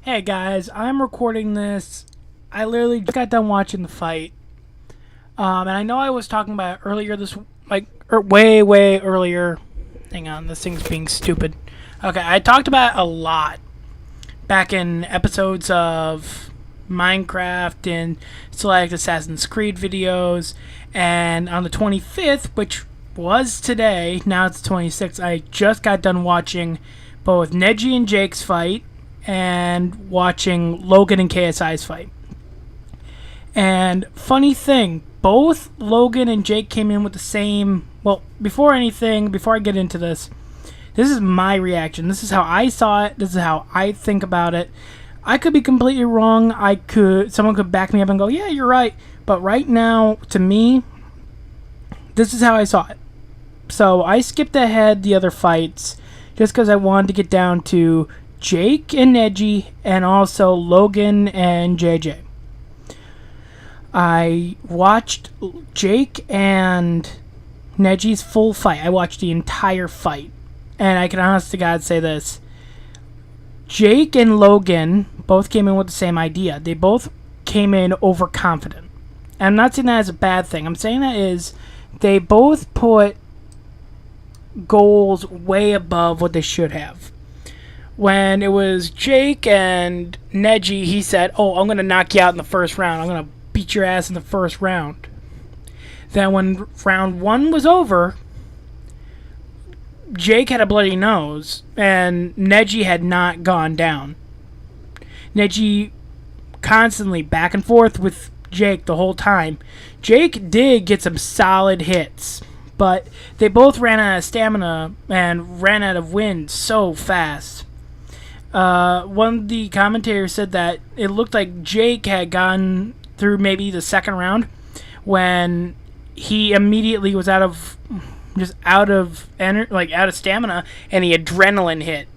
Hey guys, I'm recording this. I literally just got done watching the fight. And I know I was talking about it earlier way earlier. Hang on, this thing's being stupid. Okay, I talked about it a lot back in episodes of Minecraft and select Assassin's Creed videos. And on the 25th, which was today, now it's the 26th, I just got done watching both Neji and Jake's fight and watching Logan and KSI's fight. And funny thing, both Logan and Jake came in with the same. Well, before I get into this is my reaction. This is how I saw it. This is how I think about it. I could be completely wrong. Someone could back me up and go, "Yeah, you're right." But right now, to me, this is how I saw it. So I skipped ahead the other fights just because I wanted to get down to Jake and Deji, and also Logan and JJ. I watched Jake and Neji's full fight. I watched the entire fight. And I can honest to God say this. Jake and Logan both came in with the same idea. They both came in overconfident. And I'm not saying that as a bad thing. I'm saying that is they both put goals way above what they should have. When it was Jake and Deji, he said, "Oh, I'm going to knock you out in the first round. I'm going to beat your ass in the first round." Then when round one was over, Jake had a bloody nose, and Deji had not gone down. Deji constantly back and forth with Jake the whole time. Jake did get some solid hits, but they both ran out of stamina and ran out of wind so fast. One of the commentators said that it looked like Jake had gone through maybe the second round when he immediately was out of stamina, and he adrenaline hit,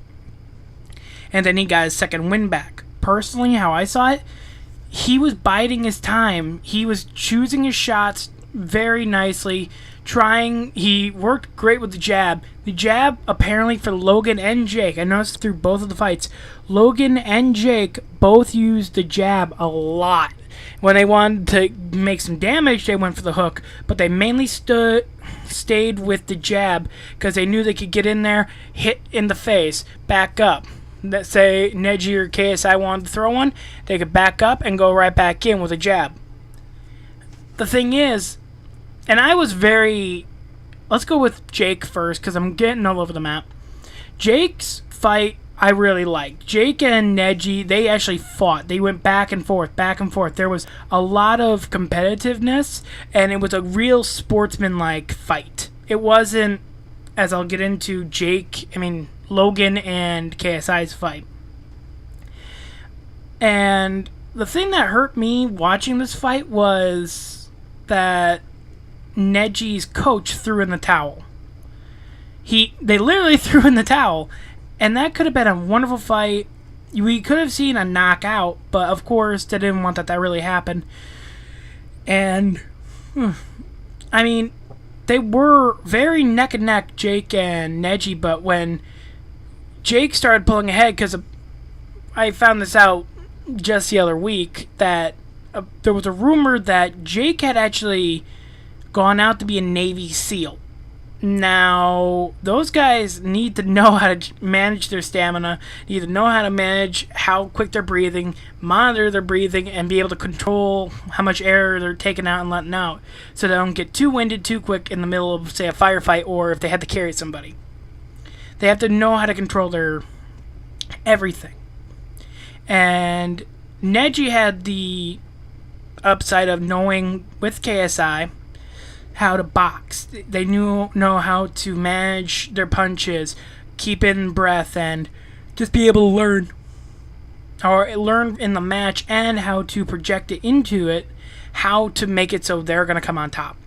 and then he got his second win back. Personally, how I saw it, he was biding his time. He was choosing his shots very nicely. He worked great with the jab. The jab, apparently, for Logan and Jake, I noticed through both of the fights, Logan and Jake both used the jab a lot. When they wanted to make some damage, they went for the hook, but they mainly stayed with the jab because they knew they could get in there, hit in the face, back up. Let's say Deji or KSI wanted to throw one, they could back up and go right back in with a jab. The thing is, and I was let's go with Jake first because I'm getting all over the map. Jake's fight I really liked. Jake and Deji, they actually fought. They went back and forth, back and forth. There was a lot of competitiveness, and it was a real sportsman-like fight. It wasn't, as I'll get into, Logan and KSI's fight. And the thing that hurt me watching this fight was that Neji's coach threw in the towel. They literally threw in the towel, and that could have been a wonderful fight. We could have seen a knockout, but of course they didn't want that really happen. And they were very neck and neck, Jake and Deji, but when Jake started pulling ahead, because I found this out just the other week, that there was a rumor that Jake had actually gone out to be a Navy SEAL. Now, those guys need to know how to manage their stamina, need to know how to manage how quick they're breathing, monitor their breathing, and be able to control how much air they're taking out and letting out, so they don't get too winded too quick in the middle of, say, a firefight, or if they had to carry somebody. They have to know how to control their everything. And Deji had the upside of knowing, with KSI, how to box. They know how to manage their punches, keep in breath, and just be able to learn in the match, and how to project it into it, how to make it so they're going to come on top.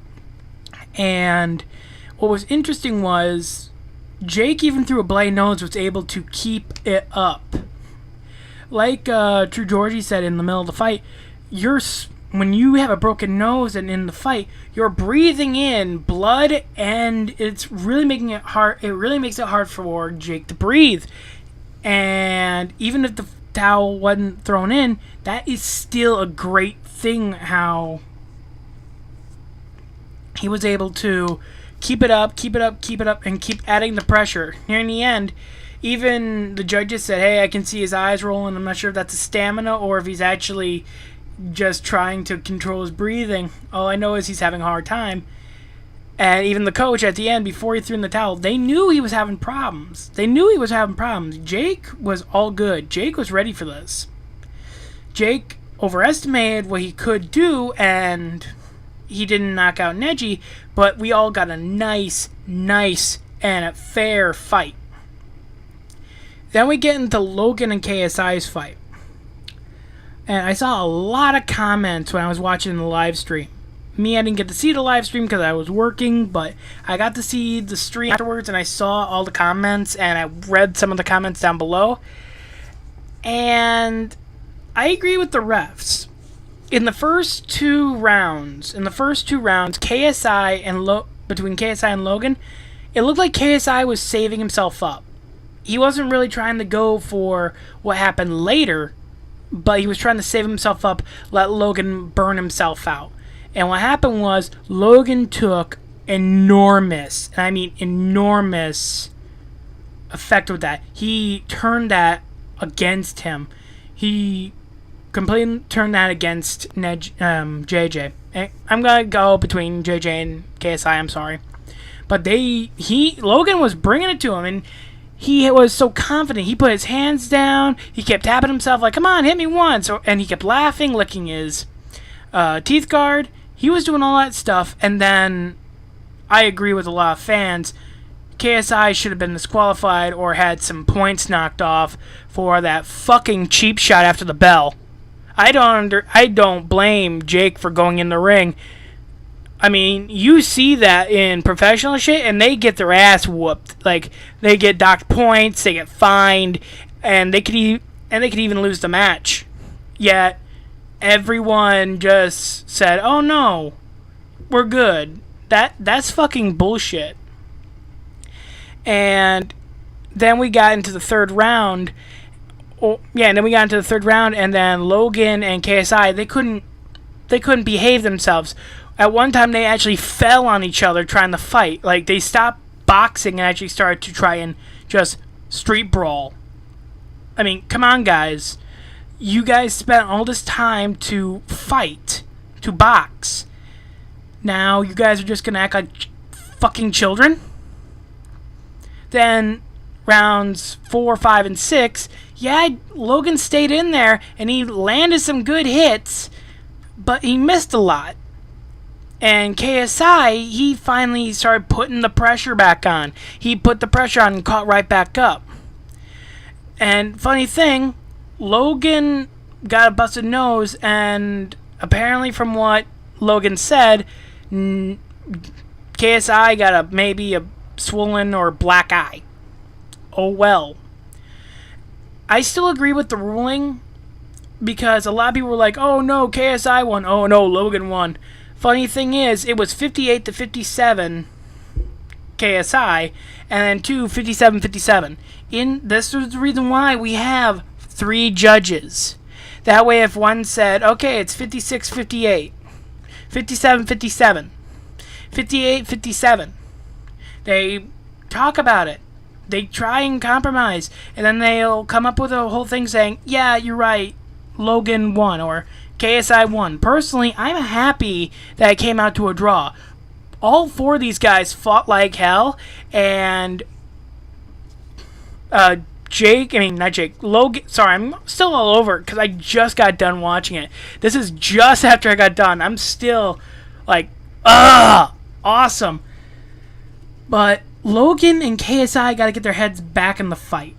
And what was interesting was Jake, even through a bloody nose, was able to keep it up. Like True Georgie said in the middle of the fight, when you have a broken nose and in the fight, you're breathing in blood, and it's really making it hard. It really makes it hard for Jake to breathe. And even if towel wasn't thrown in, that is still a great thing how he was able to keep it up, and keep adding the pressure. Here in the end, even the judges said, hey, I can see his eyes rolling. I'm not sure if that's a stamina or if he's actually just trying to control his breathing. All I know is he's having a hard time. And even the coach at the end, before he threw in the towel, they knew he was having problems. Jake was all good. Jake was ready for this. Jake overestimated what he could do, and he didn't knock out Deji, but we all got a nice, and a fair fight. Then we get into Logan and KSI's fight. And I saw a lot of comments when I was watching the live stream. Me, I didn't get to see the live stream because I was working, but I got to see the stream afterwards, and I saw all the comments, and I read some of the comments down below. And I agree with the refs. In the first two rounds, KSI and between KSI and Logan, it looked like KSI was saving himself up. He wasn't really trying to go for what happened later, but he was trying to save himself up, let Logan burn himself out. And what happened was Logan took enormous, and I mean enormous, effect with that. He turned that against him. He completely turned that against JJ. I'm gonna go between JJ and KSI. I'm sorry, but Logan was bringing it to him, and he was so confident. He put his hands down. He kept tapping himself like, "Come on, hit me once!" And he kept laughing, licking his teeth guard. He was doing all that stuff, and then I agree with a lot of fans. KSI should have been disqualified or had some points knocked off for that fucking cheap shot after the bell. I don't blame Jake for going in the ring. I mean, you see that in professional shit, and they get their ass whooped. Like, they get docked points, they get fined, and they could even lose the match. Yet everyone just said, "Oh no, we're good." That's fucking bullshit. And then we got into the third round. And then Logan and KSI, they couldn't behave themselves. At one time, they actually fell on each other trying to fight. Like, they stopped boxing and actually started to try and just street brawl. I mean, come on, guys. You guys spent all this time to fight, to box. Now you guys are just going to act like fucking children? Then rounds 4, 5, and 6, yeah, Logan stayed in there and he landed some good hits, but he missed a lot. And KSI, he finally started putting the pressure back on. He put the pressure on and caught right back up. And funny thing, Logan got a busted nose, and apparently from what Logan said, KSI got maybe a swollen or black eye. Oh well. I still agree with the ruling, because a lot of people were like, "Oh no, KSI won. Oh no, Logan won." Funny thing is, it was 58-57 KSI, and then 57-57. This was the reason why we have 3 judges. That way, if one said, "Okay, it's 56-58, 57-57, 58-57," they talk about it. They try and compromise, and then they'll come up with a whole thing saying, "Yeah, you're right, Logan won," or KSI won. Personally, I'm happy that it came out to a draw. All 4 of these guys fought like hell, and Logan, sorry, I'm still all over it because I just got done watching it. This is just after I got done. I'm still like, awesome. But Logan and KSI got to get their heads back in the fight.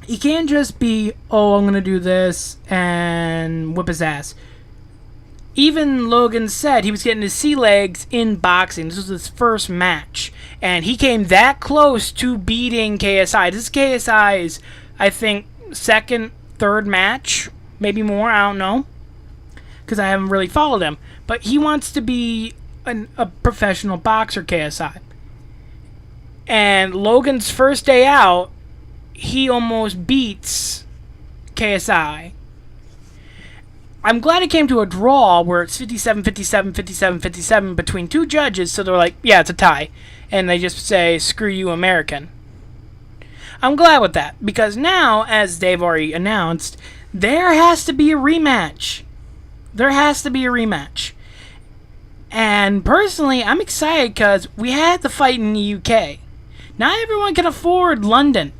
He can't just be, "Oh, I'm going to do this," and whip his ass. Even Logan said he was getting his sea legs in boxing. This was his first match. And he came that close to beating KSI. This is KSI's, I think, second, third match. Maybe more, I don't know. Because I haven't really followed him. But he wants to be a professional boxer, KSI. And Logan's first day out, he almost beats KSI. I'm glad it came to a draw where it's 57, 57, 57, 57 between two judges, so they're like, yeah, it's a tie. And they just say, screw you, American. I'm glad with that, because now, as they've already announced, there has to be a rematch. There has to be a rematch. And personally, I'm excited because we had the fight in the UK. Not everyone can afford London.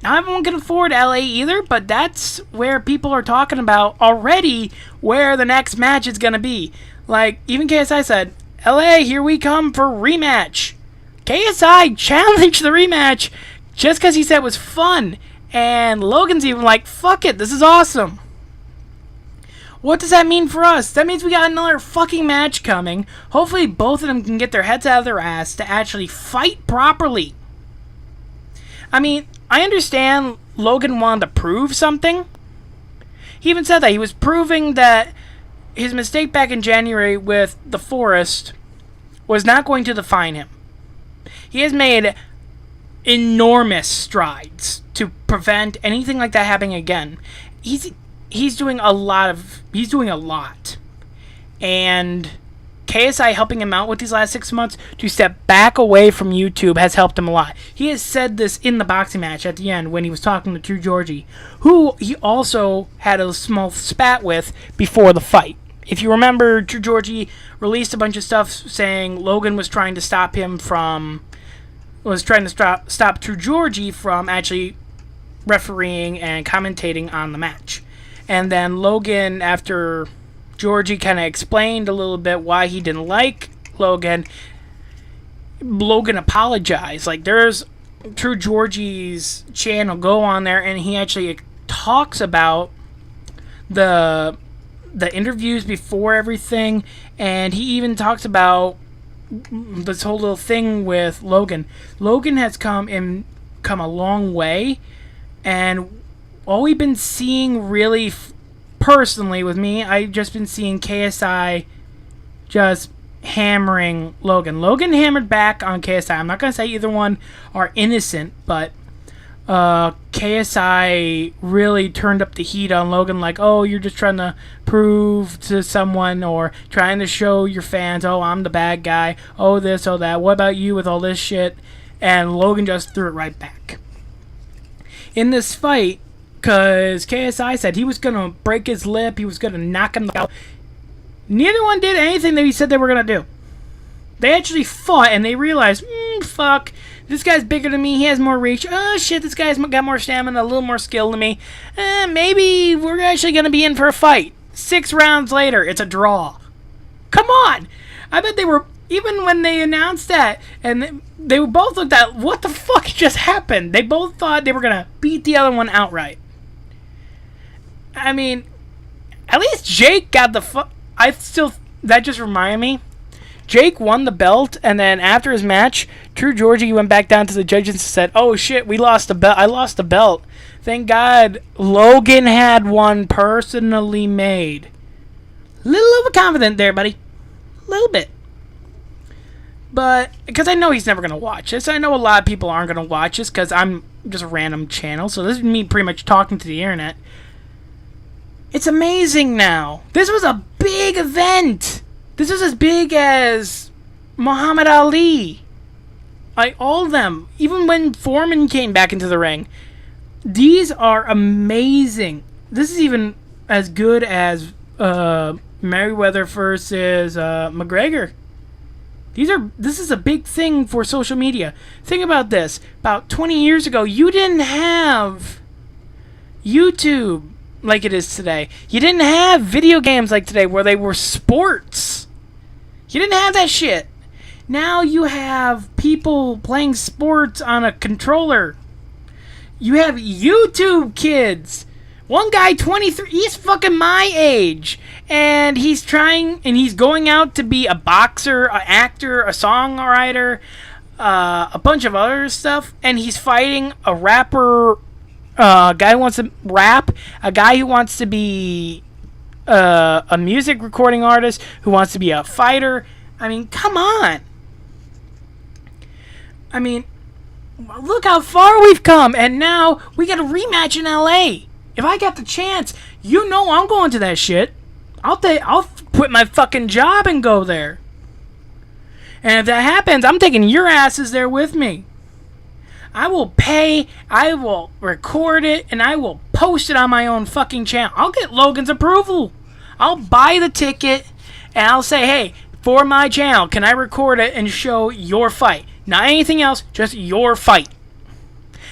Not everyone can afford LA either, but that's where people are talking about already where the next match is going to be. Like, even KSI said, LA, here we come for rematch. KSI challenged the rematch just because he said it was fun. And Logan's even like, fuck it, this is awesome. What does that mean for us? That means we got another fucking match coming. Hopefully both of them can get their heads out of their ass to actually fight properly. I mean, I understand Logan wanted to prove something. He even said that. He was proving that his mistake back in January with the Forest was not going to define him. He has made enormous strides to prevent anything like that happening again. He's doing a lot. And KSI helping him out with these last 6 months to step back away from YouTube has helped him a lot. He has said this in the boxing match at the end when he was talking to True Georgie, who he also had a small spat with before the fight. If you remember, True Georgie released a bunch of stuff saying Logan was trying to stop him from... stop True Georgie from actually refereeing and commentating on the match. And then Logan, after Georgie kind of explained a little bit why he didn't like Logan apologized. Like, there's True Georgie's channel, go on there, and he actually talks about the interviews before everything, and he even talks about this whole little thing with Logan. Logan has come a long way, and all we've been seeing really personally with me, I've just been seeing KSI just hammering Logan. Logan hammered back on KSI. I'm not going to say either one are innocent, but KSI really turned up the heat on Logan, like, oh, you're just trying to prove to someone or trying to show your fans, oh, I'm the bad guy, oh, this, oh, that, what about you with all this shit? And Logan just threw it right back. In this fight, because KSI said he was going to break his lip, he was going to knock him out. Neither one did anything that he said they were going to do. They actually fought, and they realized, fuck, this guy's bigger than me, he has more reach. Oh, shit, this guy's got more stamina, a little more skill than me. Maybe we're actually going to be in for a fight. 6 rounds later, it's a draw. Come on! I bet they were, even when they announced that, and they both looked at, what the fuck just happened? They both thought they were going to beat the other one outright. I mean, at least Jake got the that just reminded me. Jake won the belt, and then after his match, True Georgie went back down to the judges and said, oh shit, we lost the belt. I lost the belt. Thank God Logan had one personally made. Little overconfident there, buddy. A little bit. But, because I know he's never going to watch this. I know a lot of people aren't going to watch this because I'm just a random channel. So this is me pretty much talking to the internet. It's amazing now. This was a big event. This was as big as Muhammad Ali. All of them. Even when Foreman came back into the ring. These are amazing. This is even as good as Mayweather versus McGregor. This is a big thing for social media. Think about this. About 20 years ago, you didn't have YouTube like it is today. You didn't have video games like today where they were sports. You didn't have that shit. Now you have people playing sports on a controller. You have YouTube kids. One guy, 23, he's fucking my age. And he's going out to be a boxer, an actor, a songwriter, a bunch of other stuff. And he's fighting a rapper, a guy who wants to rap, a guy who wants to be a music recording artist, who wants to be a fighter. I mean, come on. I mean, look how far we've come, and now we got a rematch in LA. If I get the chance, you know I'm going to that shit. I'll quit my fucking job and go there. And if that happens, I'm taking your asses there with me. I will pay, I will record it, and I will post it on my own fucking channel. I'll get Logan's approval. I'll buy the ticket, and I'll say, hey, for my channel, can I record it and show your fight? Not anything else, just your fight.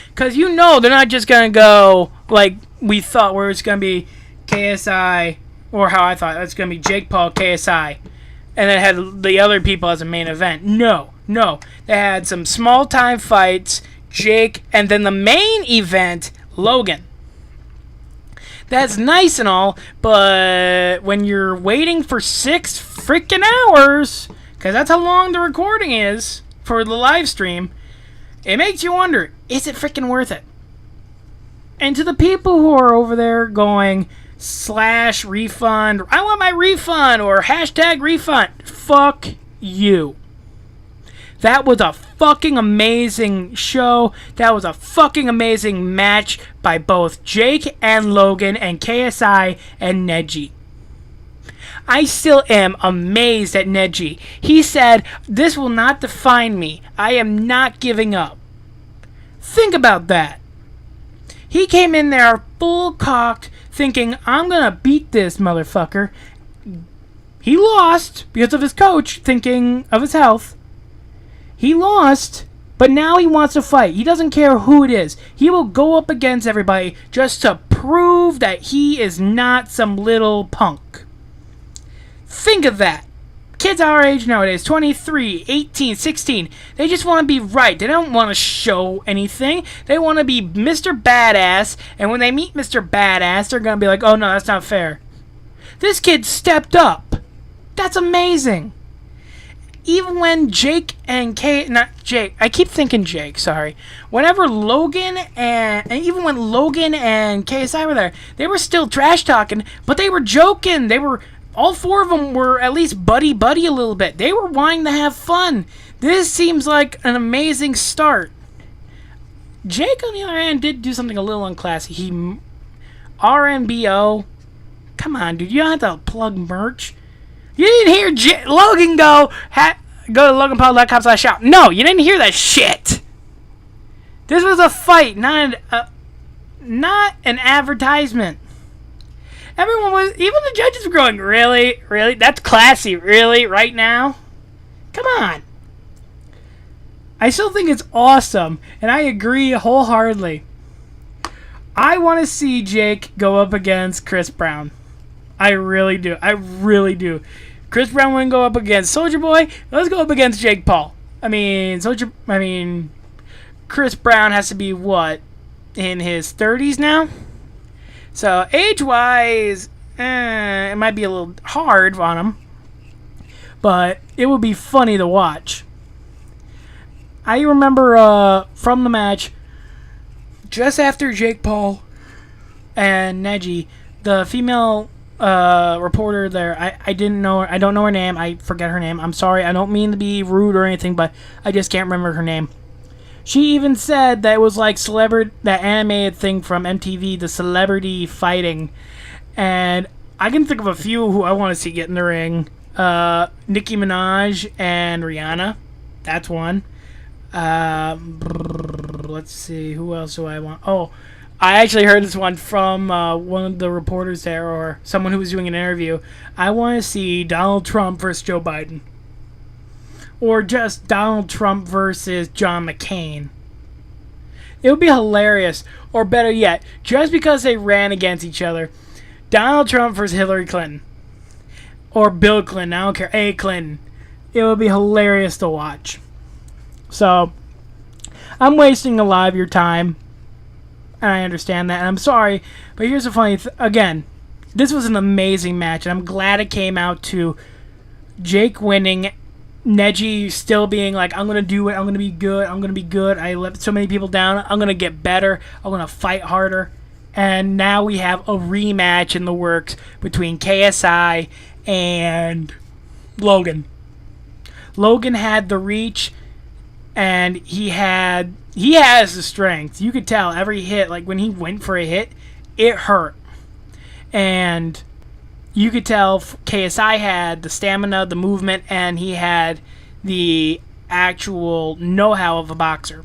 Because you know they're not just going to go like we thought, where it's going to be KSI, or how I thought, it's going to be Jake Paul, KSI, and then had the other people as a main event. No. They had some small-time fights, Jake, and then the main event, Logan. That's nice and all, but when you're waiting for 6 freaking hours, because that's how long the recording is for the live stream, it makes you wonder, is it freaking worth it? And to the people who are over there going, /refund, I want my refund, or #refund, fuck you. That was a fucking amazing show. That was a fucking amazing match by both Jake and Logan and KSI and Deji. I still am amazed at Deji. He said, this will not define me. I am not giving up. Think about that. He came in there full cocked, thinking, I'm gonna beat this motherfucker. He lost because of his coach thinking of his health. He lost, but now he wants to fight. He doesn't care who it is. He will go up against everybody just to prove that he is not some little punk. Think of that. Kids our age nowadays, 23, 18, 16, they just want to be right. They don't want to show anything. They want to be Mr. Badass, and when they meet Mr. Badass, they're going to be like, oh no, that's not fair. This kid stepped up. That's amazing. Even when Jake and I keep thinking Jake, sorry. Whenever Logan and even when Logan and KSI were there, they were still trash talking, but they were joking. All 4 of them were at least buddy a little bit. They were wanting to have fun. This seems like an amazing start. Jake, on the other hand, did do something a little unclassy. He RMBO. Come on, dude. You don't have to plug merch. You didn't hear Logan go to loganpaul.com/shop. No, you didn't hear that shit. This was a fight, not an advertisement. Everyone was, even the judges were going, really? That's classy, really? Right now? Come on. I still think it's awesome, and I agree wholeheartedly. I want to see Jake go up against Chris Brown. I really do. Chris Brown wouldn't go up against Soulja Boy. Let's go up against Jake Paul. Chris Brown has to be, what, in his 30s now? So, age-wise, it might be a little hard on him. But it would be funny to watch. I remember from the match, just after Jake Paul and Deji, the female reporter there, I don't know her name. I forget her name. I'm sorry. I don't mean to be rude or anything, but I just can't remember her name. She even said that it was like that animated thing from MTV, the celebrity fighting. And I can think of a few who I want to see get in the ring. Nicki Minaj and Rihanna. That's one. Let's see. Who else do I want? Oh, I actually heard this one from one of the reporters there, or someone who was doing an interview. I want to see Donald Trump versus Joe Biden. Or just Donald Trump versus John McCain. It would be hilarious. Or better yet, just because they ran against each other, Donald Trump versus Hillary Clinton. Or Bill Clinton. I don't care. A. Clinton. It would be hilarious to watch. So, I'm wasting a lot of your time. And I understand that. And I'm sorry. But here's the funny again, this was an amazing match. And I'm glad it came out to Jake winning, Deji still being like, I'm going to do it. I'm going to be good. I let so many people down. I'm going to get better. I'm going to fight harder. And now we have a rematch in the works between KSI and Logan. Logan had the reach. And he has the strength. You could tell every hit, like when he went for a hit, it hurt. And you could tell KSI had the stamina, the movement, and he had the actual know-how of a boxer.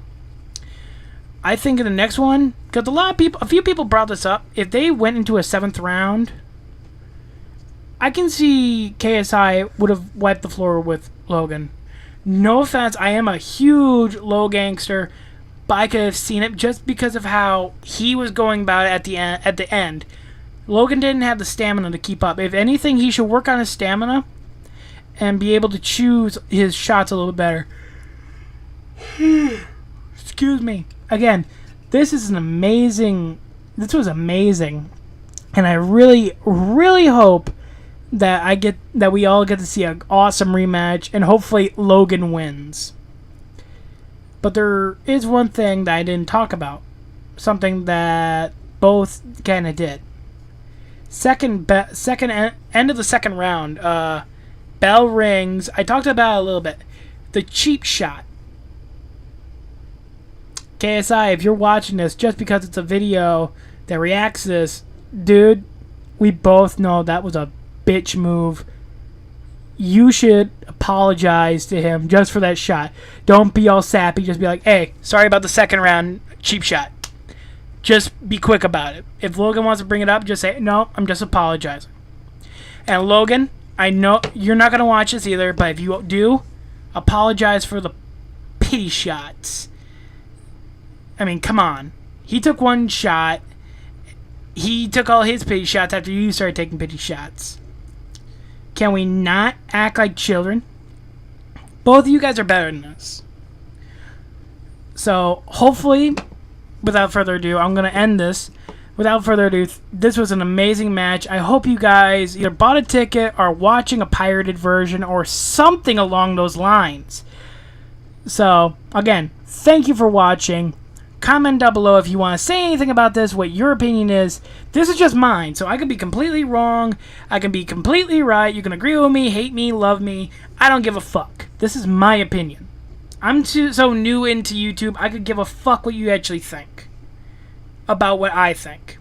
I think in the next one, because a few people brought this up, if they went into a 7th round, I can see KSI would have wiped the floor with Logan. No offense, I am a huge low gangster, but I could have seen it just because of how he was going about it at the end. Logan didn't have the stamina to keep up. If anything, he should work on his stamina and be able to choose his shots a little bit better. Excuse me. Again, this was amazing, and I really, really hope that we all get to see an awesome rematch, and hopefully Logan wins. But there is one thing that I didn't talk about, something that both kind of did. End of the second round, bell rings. I talked about it a little bit. The cheap shot. KSI, if you're watching this, just because it's a video that reacts to this, dude, we both know that was a bitch move. You should apologize to him just for that shot. Don't be all sappy. Just be like, hey, sorry about the second round cheap shot. Just be quick about it. If Logan wants to bring it up, just say, no, I'm just apologizing. And Logan, I know you're not going to watch this either, but if you do, apologize for the pity shots. I mean, come on. He took one shot. He took all his pity shots after you started taking pity shots. Can we not act like children? Both of you guys are better than us. So, hopefully, without further ado, I'm going to end this. Without further ado, this was an amazing match. I hope you guys either bought a ticket or watching a pirated version or something along those lines. So, again, thank you for watching. Comment down below if you want to say anything about this, what your opinion is. This is just mine, so I can be completely wrong. I can be completely right. You can agree with me, hate me, love me. I don't give a fuck. This is my opinion. I'm so new into YouTube, I could give a fuck what you actually think about what I think.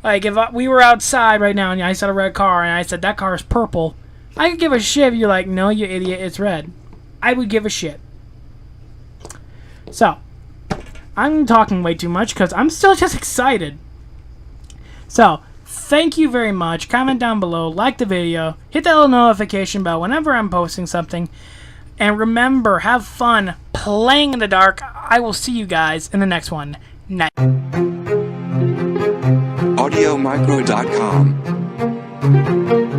Like, if we were outside right now and I saw a red car and I said, that car is purple, I could give a shit if you're like, no, you idiot, it's red. I would give a shit. So, I'm talking way too much because I'm still just excited. So, thank you very much. Comment down below, like the video, hit that little notification bell whenever I'm posting something. And remember, have fun playing in the dark. I will see you guys in the next one. Night. AudioMicro.com